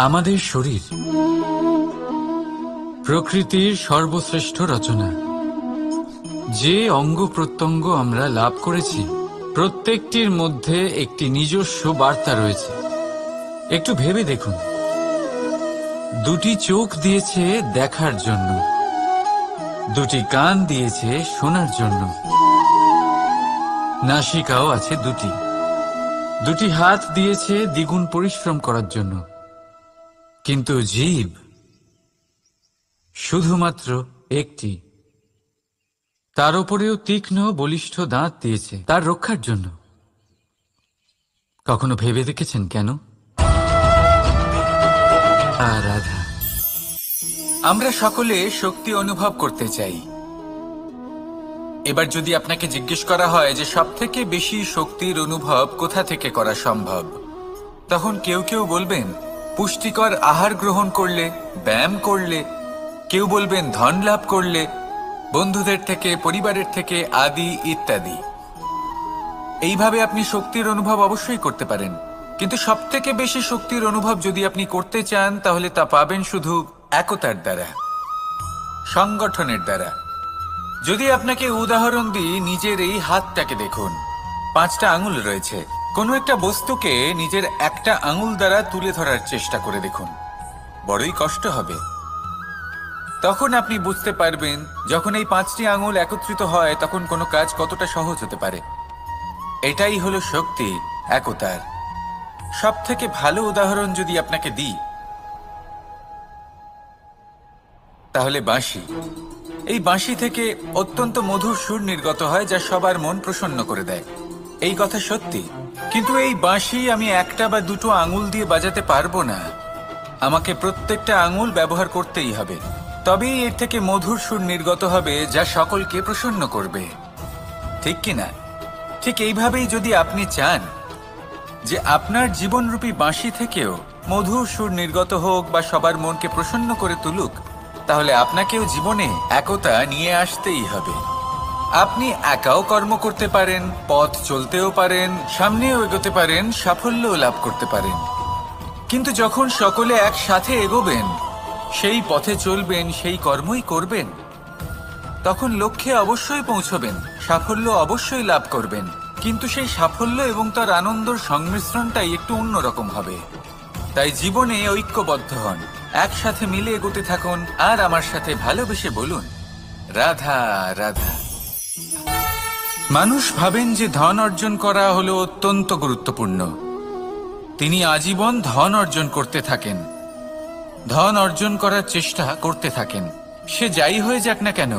আমাদের শরীর প্রকৃতির সর্বশ্রেষ্ঠ রচনা। যে অঙ্গ প্রত্যঙ্গ আমরা লাভ করেছি প্রত্যেকটির মধ্যে একটি নিজস্ব বার্তা রয়েছে। একটু ভেবে দেখুন, দুটি চোখ দিয়েছে দেখার জন্য, দুটি কান দিয়েছে শোনার জন্য, নাসিকাও আছে দুটি, দুটি হাত দিয়েছে দ্বিগুণ পরিশ্রম করার জন্য। কিন্তু জীব শুধুমাত্র একটি। তার উপরেও তীক্ষ্ণ বলিষ্ঠ দাঁত দিয়েছে তার রক্ষার জন্য। কখনো ভেবে দেখেছেন কেন? রাধা, আমরা সকলে শক্তি অনুভব করতে চাই। এবার যদি আপনাকে জিজ্ঞেস করা হয় যে সবথেকে বেশি শক্তির অনুভব কোথা থেকে করা সম্ভব, তখন কেউ কেউ বলবেন পুষ্টিকর আহার গ্রহণ করলে, ব্যায়াম করলে, কেউ বলবেন ধন লাভ করলে, বন্ধুদের থেকে, পরিবারের থেকে, আদি ইত্যাদি। এইভাবে আপনি শক্তির অনুভব অবশ্যই করতে পারেন, কিন্তু সবথেকে বেশি শক্তির অনুভব যদি আপনি করতে চান তাহলে তা পাবেন শুধু একতার দ্বারা, সংগঠনের দ্বারা। যদি আপনাকে উদাহরণ দিই, নিজের এই হাতটাকে দেখুন, 5টা আঙুল রয়েছে। কোনো একটা বস্তুকে নিজের একটা আঙুল দ্বারা তুলে ধরার চেষ্টা করে দেখুন, বড়ই কষ্ট হবে। তখন আপনি বুঝতে পারবেন যখন এই 5টি আঙুল একত্রিত হয় তখন কোনো কাজ কতটা সহজ হতে পারে। এটাই হলো শক্তি, একতার। সব থেকে ভালো উদাহরণ যদি আপনাকে দিই তাহলে বাঁশি। এই বাঁশি থেকে অত্যন্ত মধুর সুর নির্গত হয় যা সবার মন প্রসন্ন করে দেয়। এই কথা সত্যি, কিন্তু এই বাঁশি আমি একটা বা দুটো আঙুল দিয়ে বাজাতে পারবো না। আমাকে প্রত্যেকটা আঙুল ব্যবহার করতেই হবে, তবেই এর থেকে মধুর সুর নির্গত হবে যা সকলকে প্রসন্ন করবে, ঠিক কিনা? ঠিক এইভাবেই যদি আপনি চান যে আপনার জীবনরূপী বাঁশি থেকেও মধুর সুর নির্গত হোক বা সবার মনকে প্রসন্ন করে তুলুক, তাহলে আপনাকেও জীবনে একতা নিয়ে আসতেই হবে। আপনি একাও কর্ম করতে পারেন, পথ চলতেও পারেন, সামনেও এগোতে পারেন, সাফল্যও লাভ করতে পারেন। কিন্তু যখন সকলে একসাথে এগোবেন, সেই পথে চলবেন, সেই কর্মই করবেন, তখন লক্ষ্যে অবশ্যই পৌঁছবেন, সাফল্য অবশ্যই লাভ করবেন। কিন্তু সেই সাফল্য এবং তার আনন্দর সংমিশ্রণটাই একটু অন্যরকম হবে। তাই জীবনে ঐক্যবদ্ধ হন, একসাথে মিলে এগোতে থাকুন, আর আমার সাথে ভালোবেসে বলুন রাধা রাধা। মানুষ ভাবেন যে ধন অর্জন করা হলো অত্যন্ত গুরুত্বপূর্ণ। তিনি আজীবন ধন অর্জন করতে থাকেন, ধন অর্জন করার চেষ্টা করতে থাকেন। সে যাই হয়ে যাক না কেন,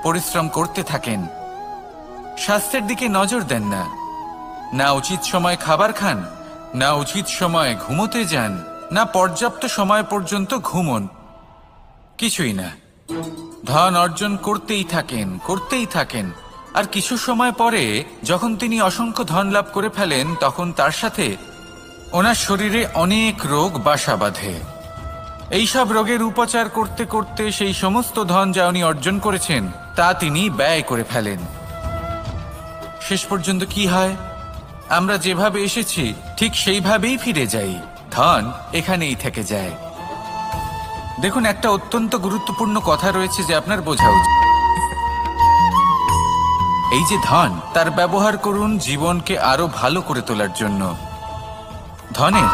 পরিশ্রম করতে থাকেন। স্বাস্থ্যের দিকে নজর দেন না, না উচিত সময় খাবার খান, না উচিত সময় ঘুমোতে যান, না পর্যাপ্ত সময় পর্যন্ত ঘুমন, কিছুই না। ধন অর্জন করতেই থাকেন, করতেই থাকেন। আর কিছু সময় পরে যখন তিনি অসংখ্য ধন লাভ করে ফেলেন, তখন তার সাথে ওনার শরীরে অনেক রোগ বাসা বাঁধে। এইসব রোগের উপচার করতে করতে সেই সমস্ত ধন যা উনি অর্জন করেছেন তা তিনি ব্যয় করে ফেলেন। শেষ পর্যন্ত কি হয়? আমরা যেভাবে এসেছি ঠিক সেইভাবেই ফিরে যাই, ধন এখানেই থেকে যায়। দেখুন, একটা অত্যন্ত গুরুত্বপূর্ণ কথা রয়েছে যে আপনার বোঝা উচিত। এই যে ধন, তার ব্যবহার করুন জীবনকে আরো ভালো করে তোলার জন্য। ধনের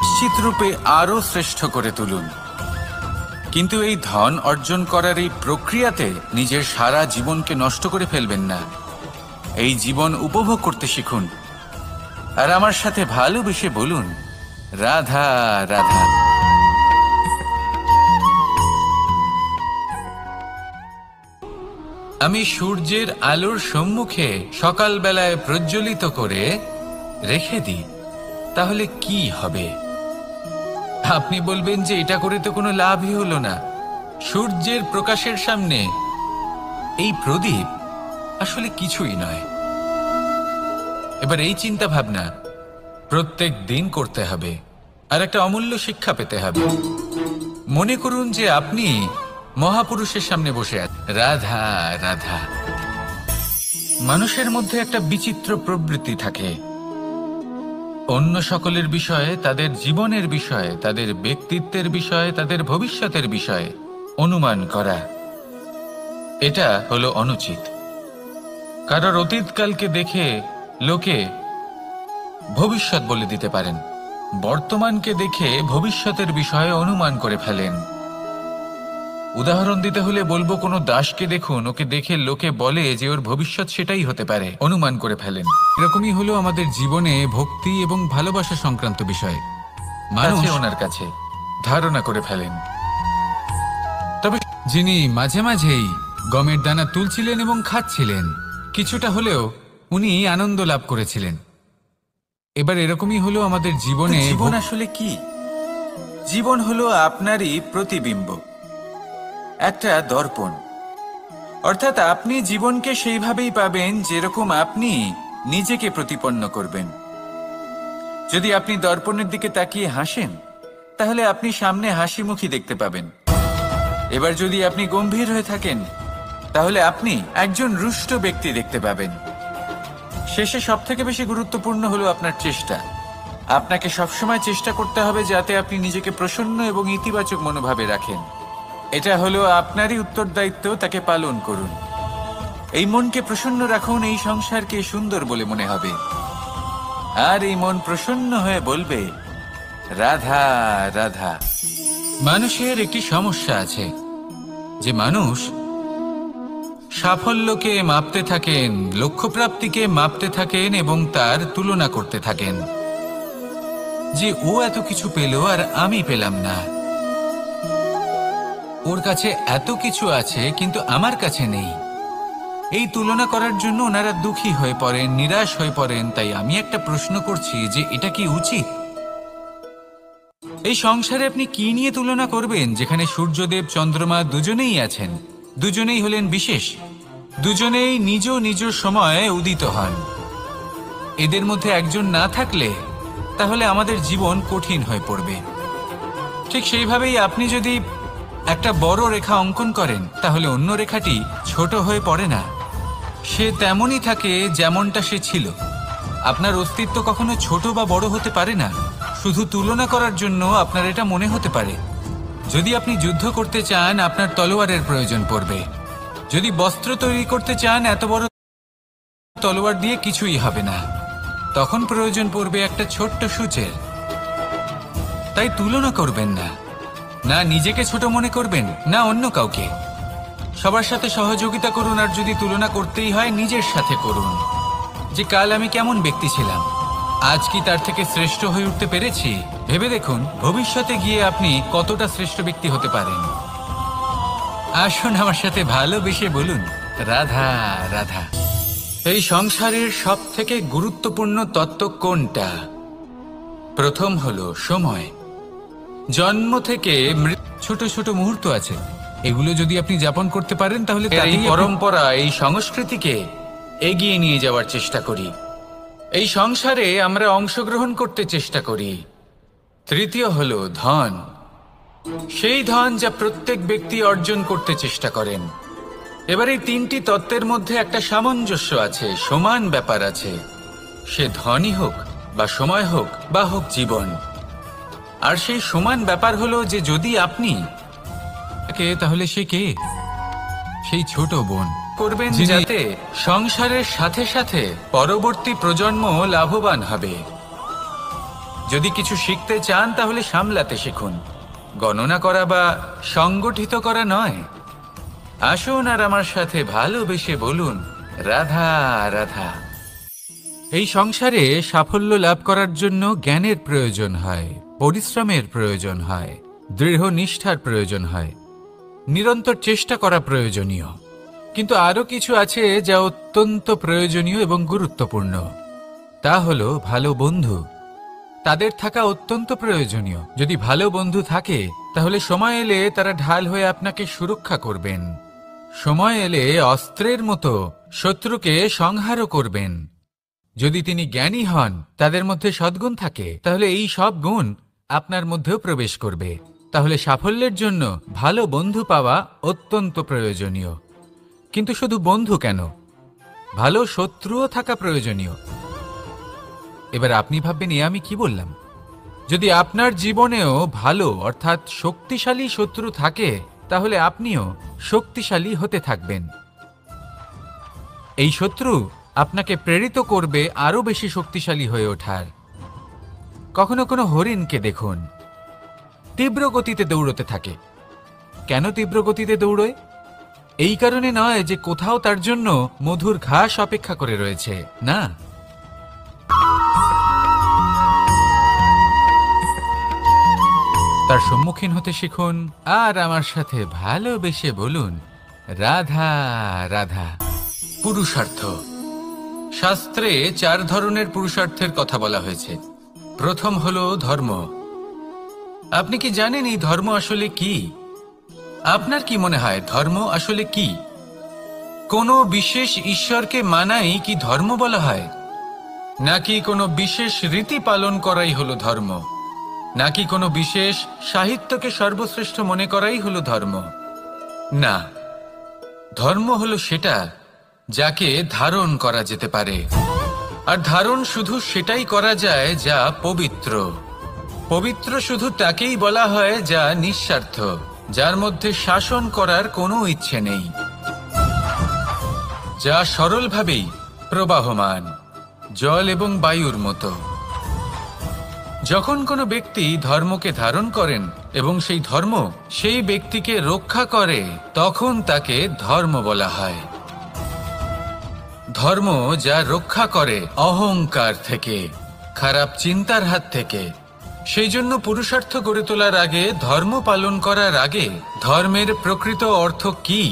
নিশ্চিত রূপে আরো শ্রেষ্ঠ করে তুলুন। কিন্তু এই ধন অর্জন করার এই প্রক্রিয়াতে নিজের সারা জীবনকে নষ্ট করে ফেলবেন না। এই জীবন উপভোগ করতে শিখুন, আর আমার সাথে ভালোবেসে বলুন রাধা রাধা। আমি সূর্যের আলোর সম্মুখে সকালবেলায় প্রজ্বলিত করে রেখে দিই, তাহলে কি হবে? আপনি বলবেন যে এটা করে তো কোনো লাভই হলো না। সূর্যের প্রকাশের সামনে এই প্রদীপ আসলে কিছুই নয়। এবার এই চিন্তা ভাবনা প্রত্যেক দিন করতে হবে, আর একটা অমূল্য শিক্ষা পেতে হবে। মনে করুন যে আপনি মহাপুরুষের সামনে বসে আছেন। রাধা রাধা। মানুষের মধ্যে একটা বিচিত্র প্রবৃত্তি থাকে, অন্য সকলের বিষয়ে, তাদের জীবনের বিষয়ে, তাদের ব্যক্তিত্বের বিষয়ে, তাদের ভবিষ্যতের বিষয়ে অনুমান করা, এটা হলো অনুচিত। কারোর অতীতকালকে দেখে লোকে ভবিষ্যৎ বলে দিতে পারেন, বর্তমানকে দেখে ভবিষ্যতের বিষয়ে অনুমান করে ফেলেন। উদাহরণ দিতে হলে বলবো, কোনো দাসকে দেখুন, ওকে দেখে লোকে বলে যে ওর ভবিষ্যৎ সেটাই হতে পারে, অনুমান করে ফেলেন। এরকমই হলো আমাদের জীবনে ভক্তি এবং ভালোবাসা সংক্রান্ত বিষয়। মানুষ ওনার কাছে ধারণা করে ফেলেন। তবে যিনি মাঝে মাঝেই গমের দানা তুলছিলেন এবং খাচ্ছিলেন, কিছুটা হলেও উনি আনন্দ লাভ করেছিলেন। এবার এরকমই হলো আমাদের জীবনে। জীবন আসলে কি? জীবন হলো আপনারই প্রতিবিম্ব, একটা দর্পণ। অর্থাৎ আপনি জীবনকে সেইভাবেই পাবেন যেরকম আপনি নিজেকে প্রতিপন্ন করবেন। যদি আপনি দর্পণের দিকে তাকিয়ে হাসেন, তাহলে আপনি সামনে হাসি মুখী দেখতে পাবেন। এবার যদি আপনি গম্ভীর হয়ে থাকেন, তাহলে আপনি একজন রুষ্ট ব্যক্তি দেখতে পাবেন। শেষে সবথেকে বেশি গুরুত্বপূর্ণ হলো আপনার চেষ্টা। আপনাকে সবসময় চেষ্টা করতে হবে যাতে আপনি নিজেকে প্রসন্ন এবং ইতিবাচক মনোভাবে রাখেন। এটা হলো আপনারই উত্তরদায়িত্ব, তাকে পালন করুন। এই মনকে প্রসন্ন রাখুন, এই সংসারকে সুন্দর বলে মনে হবে। আর এই মন প্রসন্ন হয়ে বলবে, রাধা রাধা। মানুষের একটি সমস্যা আছে যে মানুষ সাফল্যকে মাপতে থাকেন, লক্ষ্যপ্রাপ্তিকে মাপতে থাকেন এবং তার তুলনা করতে থাকেন যে ও এত কিছু পেল আর আমি পেলাম না, ওর কাছে এত কিছু আছে কিন্তু আমার কাছে নেই। এই তুলনা করার জন্য ওনারা দুঃখী হয়ে পড়েন, নিরাশ হয়ে পড়েন। তাই আমি একটা প্রশ্ন করছি যে এটা কি উচিত? এই সংসারে আপনি কি নিয়ে তুলনা করবেন, যেখানে সূর্যদেব চন্দ্রমা দুজনেই আছেন, দুজনেই হলেন বিশেষ, দুজনেই নিজ নিজ সময়ে উদিত হন। এদের মধ্যে একজন না থাকলে তাহলে আমাদের জীবন কঠিন হয়ে পড়বে। ঠিক সেইভাবেই আপনি যদি একটা বড় রেখা অঙ্কন করেন, তাহলে অন্য রেখাটি ছোট হয়ে পড়ে না, সে তেমনই থাকে যেমনটা সে ছিল। আপনার অস্তিত্ব কখনো ছোট বা বড় হতে পারে না। শুধু তুলনা করার জন্য আপনার এটা মনে হতে পারে। যদি আপনি যুদ্ধ করতে চান, আপনার তলোয়ারের প্রয়োজন পড়বে। যদি বস্ত্র তৈরি করতে চান, এত বড় তলোয়ার দিয়ে কিছুই হবে না, তখন প্রয়োজন পড়বে একটা ছোট্ট সূচের। তাই তুলনা করবেন না, না নিজেকে ছোট মনে করবেন, না অন্য কাউকে। সবার সাথে সহযোগিতা করুন, আর যদি তুলনা করতেই হয়, নিজের সাথে করুন। যে কাল আমি কেমন ব্যক্তি ছিলাম, আজ কি তার থেকে শ্রেষ্ঠ হয়ে উঠতে পেরেছি? ভেবে দেখুন ভবিষ্যতে গিয়ে আপনি কতটা শ্রেষ্ঠ ব্যক্তি হতে পারেন। আসুন আমার সাথে ভালোবেসে বলুন, রাধা রাধা। এই সংসারের সব থেকে গুরুত্বপূর্ণ তত্ত্ব কোনটা? প্রথম হলো সময়। জন্ম থেকে ছোট ছোট মুহূর্ত আছে, এগুলো যদি আপনি যাপন করতে পারেন তাহলে এই পরম্পরা, এই সংস্কৃতিকে এগিয়ে নিয়ে যাওয়ার চেষ্টা করি। এই সংসারে আমরা অংশগ্রহণ করতে চেষ্টা করি। তৃতীয় হলো ধন, সেই ধন যা প্রত্যেক ব্যক্তি অর্জন করতে চেষ্টা করেন। এবার এই তিনটি তত্ত্বের মধ্যে একটা সামঞ্জস্য আছে, সমান ব্যাপার আছে। সে ধনই হোক বা সময় হোক বা হোক জীবন। আর সেই সমান ব্যাপার হলো যে যদি আপনি তাহলে সে কে? সেই ছোট বোন করবেন যাতে সংসারের সাথে সাথে পরবর্তী প্রজন্ম লাভবান হবে। যদি কিছু শিখতে চান তাহলে সামলাতে শিখুন, গণনা করা বা সংগঠিত করা নয়। আসুন আর আমার সাথে ভালোবেসে বলুন, রাধা রাধা। এই সংসারে সাফল্য লাভ করার জন্য জ্ঞানের প্রয়োজন হয়, পরিশ্রমের প্রয়োজন হয়, দৃঢ় নিষ্ঠার প্রয়োজন হয়, নিরন্তর চেষ্টা করা প্রয়োজনীয়। কিন্তু আরো কিছু আছে যা অত্যন্ত প্রয়োজনীয় এবং গুরুত্বপূর্ণ। তা হলো ভালো বন্ধু। তাদের থাকা অত্যন্ত প্রয়োজনীয়। যদি ভালো বন্ধু থাকে তাহলে সময় এলে তারা ঢাল হয়ে আপনাকে সুরক্ষা করবেন। সময় এলে অস্ত্রের মতো শত্রুকে সংহারও করবেন। যদি তিনি জ্ঞানী হন, তাদের মধ্যে সদ্গুণ থাকে, তাহলে এই সব গুণ আপনার মধ্যেও প্রবেশ করবে। তাহলে সাফল্যের জন্য ভালো বন্ধু পাওয়া অত্যন্ত প্রয়োজনীয়। কিন্তু শুধু বন্ধু কেন, ভালো শত্রুও থাকা প্রয়োজনীয়। এবার আপনি ভাববেন এ আমি কি বললাম। যদি আপনার জীবনেও ভালো অর্থাৎ শক্তিশালী শত্রু থাকে, তাহলে আপনিও শক্তিশালী হতে থাকবেন। এই শত্রু আপনাকে প্রেরিত করবে আরো বেশি শক্তিশালী হয়ে ওঠার। কখনো কোনো হরিণকে দেখুন, তীব্র গতিতে দৌড়তে থাকে। কেন তীব্র গতিতে দৌড়য়? এই কারণে নয় যে কোথাও তার জন্য মধুর ঘাস অপেক্ষা করে রয়েছে, না। তার সম্মুখীন হতে শিখুন আর আমার সাথে ভালোবেসে বলুন, রাধা রাধা। পুরুষার্থ। শাস্ত্রে 4 ধরনের পুরুষার্থের কথা বলা হয়েছে। প্রথম হলো ধর্ম। আপনি কি জানেন এই ধর্ম আসলে কি? আপনার কি মনে হয় ধর্ম আসলে কি? কোনো বিশেষ ঈশ্বরকে মানাই কি ধর্ম বলা হয়? নাকি কোনো বিশেষ রীতি পালন করাই হলো ধর্ম? নাকি কোনো বিশেষ সাহিত্যকে সর্বশ্রেষ্ঠ মনে করাই হলো ধর্ম? না, ধর্ম হলো সেটা যাকে ধারণ করা যেতে পারে। আর ধারণ শুধু সেটাই করা যায় যা পবিত্র। পবিত্র শুধু তাকেই বলা হয় যা নিঃস্বার্থ, যার মধ্যে শাসন করার কোনো ইচ্ছে নেই, যা সরলভাবেই প্রবাহমান, জল এবং বায়ুর মতো। যখন কোনো ব্যক্তি ধর্মকে ধারণ করেন এবং সেই ধর্ম সেই ব্যক্তিকে রক্ষা করে, তখন তাকে ধর্ম বলা হয়। ধর্ম যা রক্ষা করে অহংকার থেকে, খারাপ চিন্তার হাত থেকে। সেই জন্য পুরুষার্থ গড়ে তোলার আগে, ধর্ম পালন করার আগে ধর্মের প্রকৃত অর্থ কি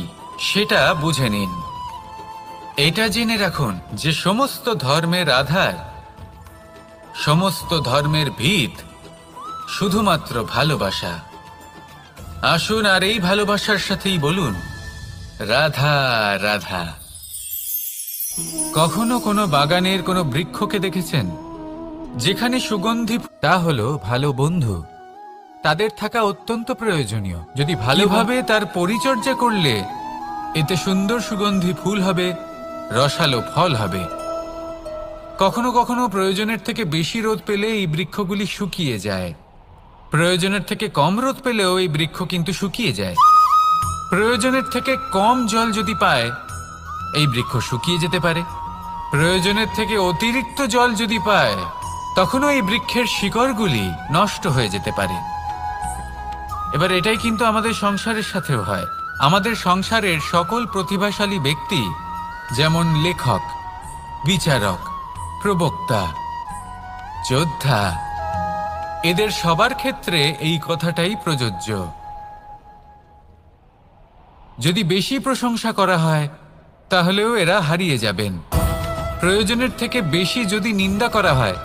সেটা বুঝে নিন। এটা জেনে রাখুন যে সমস্ত ধর্মের আধার, সমস্ত ধর্মের ভিত শুধুমাত্র ভালোবাসা। আসুন আর এই ভালোবাসার সাথেই বলুন, রাধা রাধা। কখনো কোনো বাগানের কোনো বৃক্ষকে দেখেছেন যেখানে সুগন্ধি? তা হলো ভালো বন্ধু। তাদের থাকা অত্যন্ত প্রয়োজনীয়। যদি ভালোভাবে তার পরিচর্যা করলে এতে সুন্দর সুগন্ধি ফুল হবে, রসালো ফল হবে। কখনো কখনো প্রয়োজনের থেকে বেশি রোদ পেলে এই বৃক্ষগুলি শুকিয়ে যায়। প্রয়োজনের থেকে কম রোদ পেলেও এই বৃক্ষ কিন্তু শুকিয়ে যায়। প্রয়োজনের থেকে কম জল যদি পায়, এই বৃক্ষ শুকিয়ে যেতে পারে। প্রয়োজনের থেকে অতিরিক্ত জল যদি পায়, তখনও এই বৃক্ষের শিকড়গুলি নষ্ট হয়ে যেতে পারে। এবার এটাই কিন্তু আমাদের সংসারের সাথেও হয়। আমাদের সংসারের সকল প্রতিভাশালী ব্যক্তি, যেমন লেখক, বিচারক, প্রবক্তা, যোদ্ধা, এদের সবার ক্ষেত্রে এই কথাটাই প্রযোজ্য। যদি বেশি প্রশংসা করা হয়, তাহলেও এরা হারিয়ে যাবেন। প্রয়োজনের থেকে বেশি যদি নিন্দা করা হয়,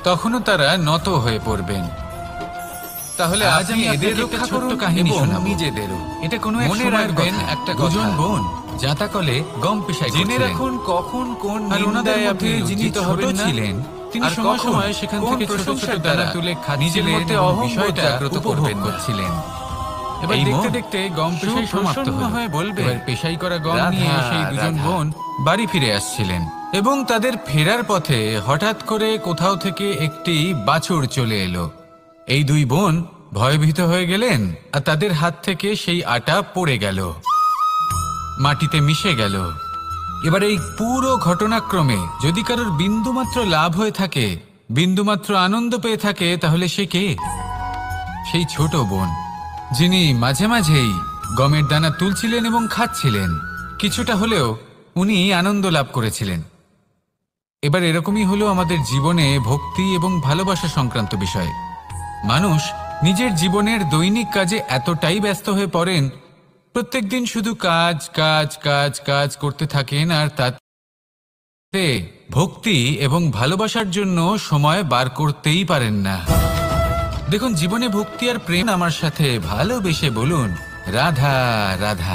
তখনও তারা নত হয়ে পড়বেন। তাহলে আজ আমি এদের রক্ষা করুন কাহিনী শোনাবো, নিজেদেরও। এটা কোনো মনে রাখবেন একটা দুজন বোন জাঁতাকলে গম পেশাই জেনে রাখুন কখন কোন নিন্দায় আপনি লজ্জিত হবেন ছিলেন। তিনি সময় সময় সেখান থেকে প্রশংসার দ্বারা তুলে নিজের মধ্যে অহংবোধ জাগ্রত করছিলেন। এবার দেখতে দেখতে গম পেশাই সমাপ্ত হয়ে বলবে, পেশাই করা গম নিয়ে সেই দুজন বোন বাড়ি ফিরে আসছিলেন এবং তাদের ফেরার পথে হঠাৎ করে কোথাও থেকে একটি বাছুর চলে এলো। এই দুই বোন ভয়ভীত হয়ে গেলেন আর তাদের হাত থেকে সেই আটা পড়ে গেল, মাটিতে মিশে গেল। এবার এই পুরো ঘটনাক্রমে যদি কারোর বিন্দুমাত্র লাভ হয়ে থাকে, বিন্দুমাত্র আনন্দ পেয়ে থাকে, তাহলে সে কে? সেই ছোট বোন, যিনি মাঝে মাঝেই গমের দানা তুলছিলেন এবং খাচ্ছিলেন। কিছুটা হলেও উনি আনন্দ লাভ করেছিলেন। এবার এরকমই হলো আমাদের জীবনে ভক্তি এবং ভালোবাসা সংক্রান্ত বিষয়। মানুষ নিজের জীবনের দৈনিক কাজে এতটাই ব্যস্ত হয়ে পড়েন, প্রত্যেকদিন শুধু কাজ কাজ কাজ কাজ করতে থাকেন, আর তাতে ভক্তি এবং ভালোবাসার জন্য সময় বার করতেই পারেন না। দেখুন, জীবনে ভক্তি আর প্রেম। আমার সাথে ভালোবেসে বলুন, রাধা রাধা।